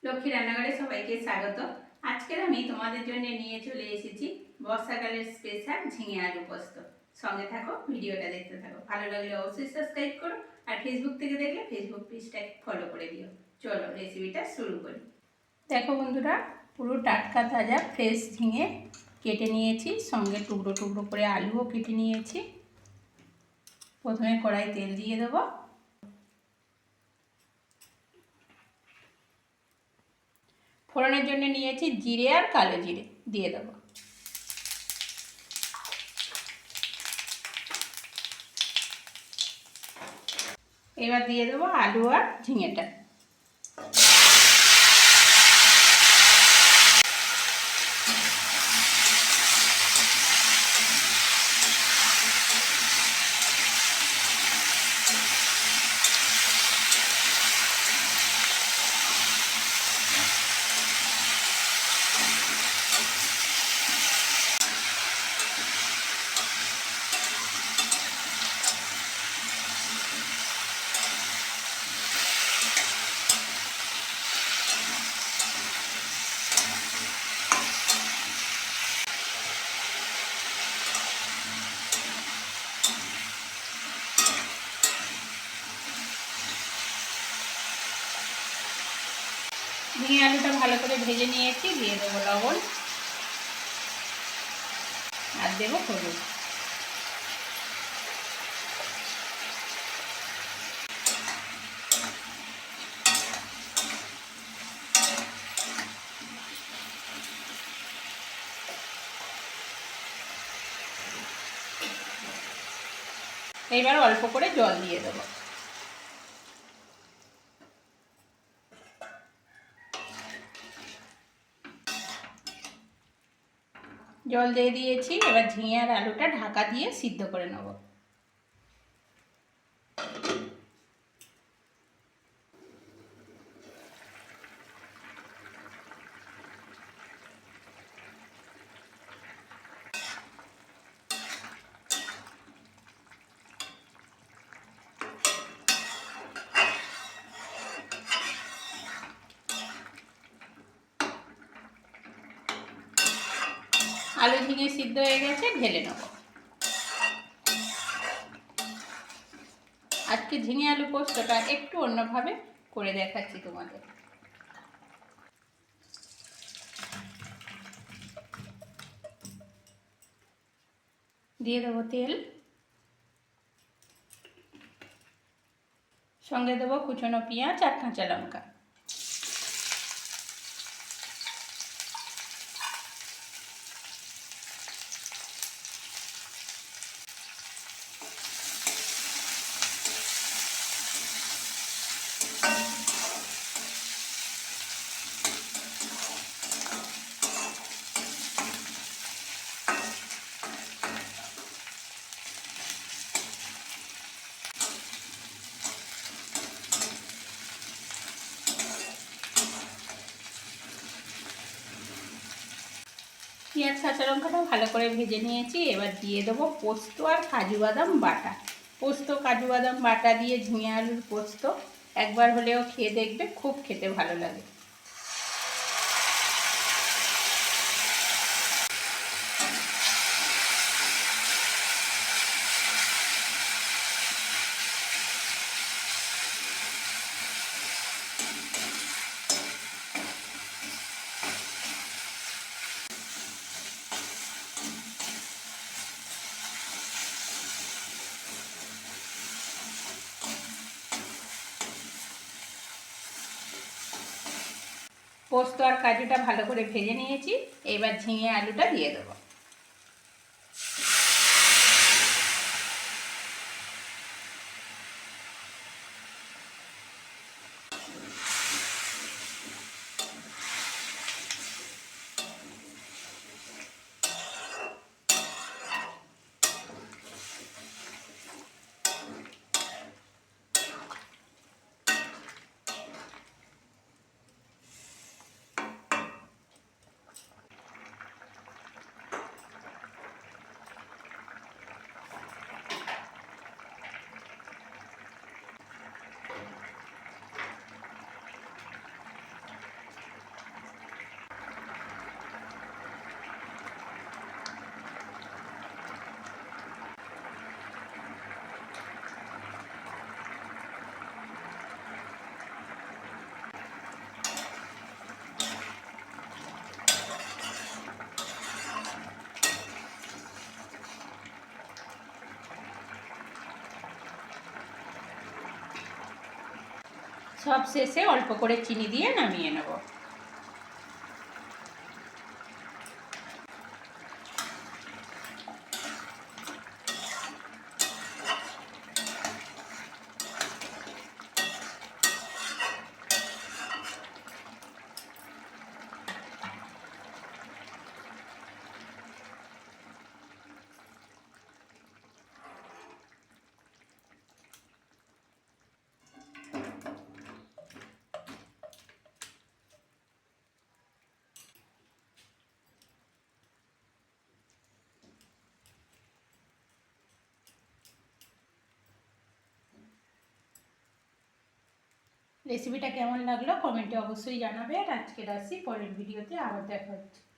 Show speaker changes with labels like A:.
A: লক্ষ্মী রান্নাঘরে সবাইকে স্বাগত। আজকের আমি তোমাদের জন্য নিয়ে চলে এসেছি বর্ষাকালের স্পেশাল ঝিঙে আলু পোস্ত। সঙ্গে থাকো, ভিডিওটা দেখতে থাকো। ভালো লাগলে অবশ্যই সাবস্ক্রাইব করো, আর ফেসবুক থেকে দেখলে ফেসবুক পেজটাকে ফলো করে দিও। চলো রেসিপিটা শুরু করি। দেখো বন্ধুরা, পুরো টাটকা তাজা ফ্রেশ ঝিঙে কেটে নিয়েছি, সঙ্গে টুকরো টুকরো করে আলুও কেটে নিয়েছি। প্রথমে কড়াই তেল দিয়ে দেবো। ফোড়নের জন্য নিয়েছি জিরে আর কালো জিরে, দিয়ে দেবো। এবার দিয়ে দেবো আলু আর ঝিঙেটা। ঝিঙে আলুটা ভালো করে ভেজে নিয়েছি, দিয়ে দেবো লবণ আর দেবো হলুদ। এবার অল্প করে জল দিয়ে দেবো। জল দিয়ে দিয়েছি, এবার ঝিঙে আর আলুটা ঢাকা দিয়ে সিদ্ধ করে নেব। আলু ঝিঙে সিদ্ধ হয়ে গেছে, ঢেলে নেব। আজকে ঝিঙে আলু পোস্তটা একটু অন্যভাবে করে দেখাচ্ছি তোমাদের। দিয়ে দেবো তেল, সঙ্গে দেবো কুচনো পেঁয়াজ আর কাঁচা লঙ্কা। পেঁয়াজ কাঁচা লঙ্কাটা ভালো করে ভেজে নিয়েছি, এবার দিয়ে দেবো পোস্ত আর কাজু বাদাম বাটা। পোস্ত কাজু বাদাম বাটা দিয়ে ঝিঙে আলুর পোস্ত একবার হলেও খেয়ে দেখবে, খুব খেতে ভালো লাগে। পোস্ত আর কাজুটা ভালো করে ভেজে নিয়েছি, এবার ঝিঙে আলুটা দিয়ে দেবো। সব শেষে অল্প করে চিনি দিয়ে নামিয়ে নেব। রেসিপিটা কেমন লাগলো কমেন্টে অবশ্যই জানাবে। আর আজকের আসি, পরের ভিডিওতে আবার দেখা হচ্ছে।